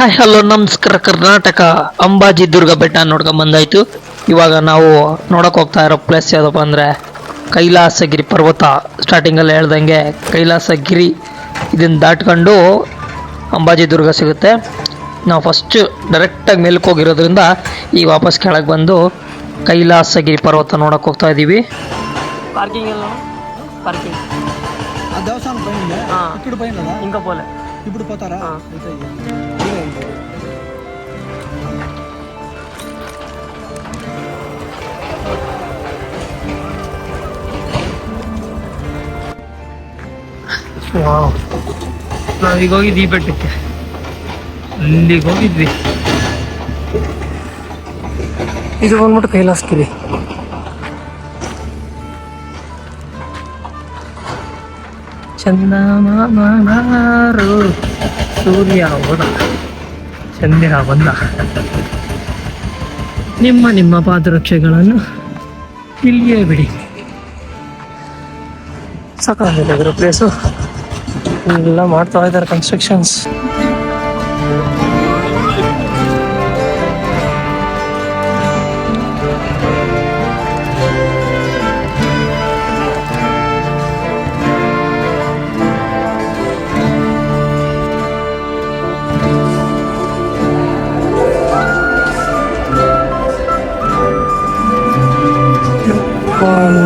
Hi hello ನಮಸ್ಕಾರ. ಕರ್ನಾಟಕ ಅಂಬಾಜಿ ದುರ್ಗ ಬೆಟ್ಟ ನೋಡ್ಕೊಂಡ್ ಬಂದಾಯ್ತು. ಇವಾಗ ನಾವು ನೋಡಕ್ ಹೋಗ್ತಾ ಇರೋ ಪ್ಲೇಸ್ ಯಾವುದಪ್ಪ ಅಂದ್ರೆ ಕೈಲಾಸಗಿರಿ ಪರ್ವತ. ಸ್ಟಾರ್ಟಿಂಗಲ್ಲಿ ಹೇಳ್ದಂಗೆ ಕೈಲಾಸಗಿರಿ ಇದನ್ನ ದಾಟ್ಕೊಂಡು ಅಂಬಾಜಿ ದುರ್ಗ ಸಿಗುತ್ತೆ. ನಾವು ಫಸ್ಟ್ ಡೈರೆಕ್ಟಾಗಿ ಮೇಲಕ್ಕೆ ಹೋಗಿರೋದ್ರಿಂದ ಈಗ ವಾಪಸ್ ಕೆಳಗೆ ಬಂದು ಕೈಲಾಸಗಿರಿ ಪರ್ವತ ನೋಡಕ್ ಹೋಗ್ತಾ ಇದ್ದೀವಿ. ಪಾರ್ಕಿಂಗ್ ಎಲ್ಲ ಪಾರ್ಕಿಂಗ್ దేవస్థానం పైన ఇక్కడ పైన ఇంకా పోలే ఇప్పుడు పోతారా ನಾವೀಗ ಹೋಗಿದ್ವಿ ಈ ಬೆಟ್ಟಕ್ಕೆ, ಅಲ್ಲಿಗೆ ಹೋಗಿದ್ವಿ. ಇದು ಬಂದ್ಬಿಟ್ಟು ಕೈಲಾಸಗಿರಿ. ಚಂದಮಾಮನಾರು ಸೂರ್ಯ ಹೋದ, ಚಂದಿರ ಬಂದ. ನಿಮ್ಮ ಪಾದರಕ್ಷೆಗಳನ್ನು ಇಲ್ಲಿಯೇ ಬಿಡಿ. ಸಾಕಾಗಿದೆ ಅದರ ಪ್ಲೇಸು. ಎಲ್ಲ ಮಾಡ್ತಾ ಇದ್ದಾರೆ ಕನ್ಸ್ಟ್ರಕ್ಷನ್ಸ್.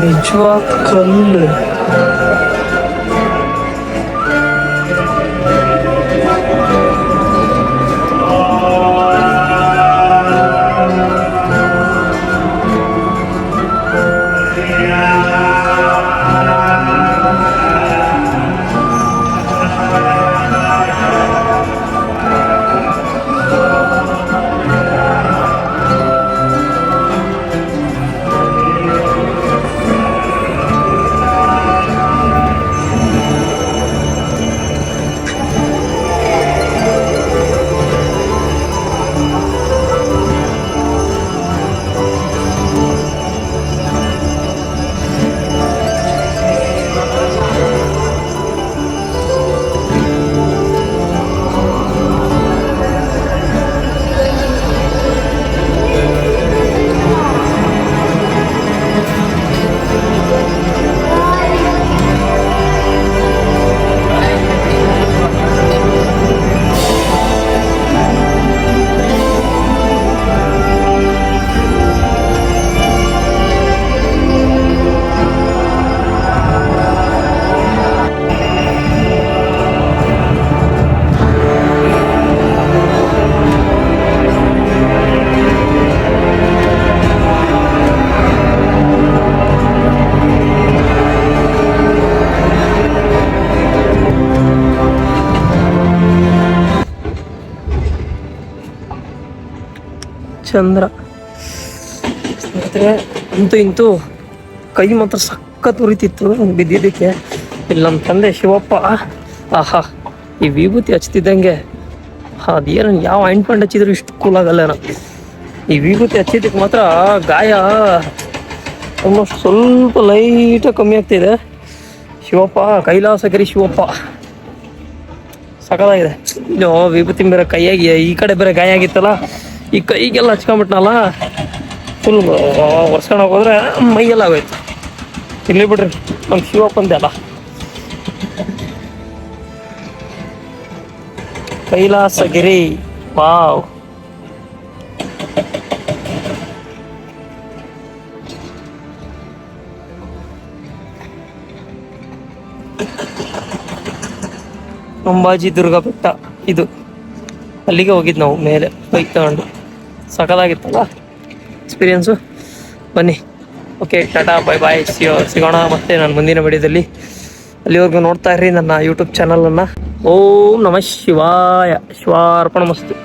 ನಿಜವಾದ ಕಲ್ಲು. ಚಂದ್ರ ಸ್ನೇಹಿತರೆ, ಅಂತೂ ಕೈ ಮಾತ್ರ ಸಖತ್ ಉರಿತಿತ್ತು ಬಿದ್ದಿದ್ದಕ್ಕೆ. ಇಲ್ಲಿ ನಮ್ಮ ತಂದೆ ಶಿವಪ್ಪ ಆಹಾ ಈ ವಿಭೂತಿ ಹಚ್ತಿದ್ದಂಗೆ ಅದೇನು ಯಾವ ಆಯಿಂಟ್ಮೆಂಟ್ ಹಚ್ಚಿದ್ರು ಇಷ್ಟು ಕೂಲ್ ಆಗಲ್ಲ. ಈ ವಿಭೂತಿ ಹಚ್ಚಿದ್ದಕ್ಕೆ ಮಾತ್ರ ಗಾಯ ಆಲ್ಮೋಸ್ಟ್ ಸ್ವಲ್ಪ ಲೈಟಾಗಿ ಕಮ್ಮಿ ಆಗ್ತಿದೆ. ಶಿವಪ್ಪ, ಕೈಲಾಸಗಿರಿ ಶಿವಪ್ಪ ಸಖತ್ತಾಗಿದೆ. ಇದು ವಿಭೂತಿ ಬೇರೆ ಕೈಯಾಗಿ ಈ ಕಡೆ ಬೇರೆ ಗಾಯ ಆಗಿತ್ತಲ್ಲ, ಈ ಕೈಗೆಲ್ಲ ಹಚ್ಕೊಂಬಿಟ್ನಲ್ಲ, ಫುಲ್ ಒರ್ಸ್ಕೊಂಡು ಹೋದ್ರೆ ಮೈಯೆಲ್ಲ ಆಗೋಯ್ತು. ಇಲ್ಲಿ ಬಿಡ್ರಿ ನಮ್ಮ ಶಿವಪ್ಪಂದೆ ಅಲ್ಲ. ಕೈಲಾಸಗಿರಿ ವಾವ್. ಅಂಬಾಜಿ ದುರ್ಗ ಬೆಟ್ಟ ಇದು. ಅಲ್ಲಿಗೆ ಹೋಗಿದ್ದು ನಾವು ಮೇಲೆ ಬೈಕ್ ತಗೊಂಡು. ಸಖತ್ತಾಗಿತ್ತಲ್ಲ ಎಕ್ಸ್ಪೀರಿಯನ್ಸು. ಬನ್ನಿ, ಓಕೆ, ಟಾಟಾ, ಬೈ ಬಾಯ್, ಸಿಗೋಣ ಮತ್ತೆ ನಾನು ಮುಂದಿನ ವಿಡಿಯೋದಲ್ಲಿ. ಅಲ್ಲಿವರೆಗೂ ನೋಡ್ತಾ ಇರ್ರಿ ನನ್ನ ಯೂಟ್ಯೂಬ್ ಚಾನಲನ್ನು. ಓಂ ನಮಃ ಶಿವಾಯ. ಶಿವಾರ್ಪಣಮಸ್ತು.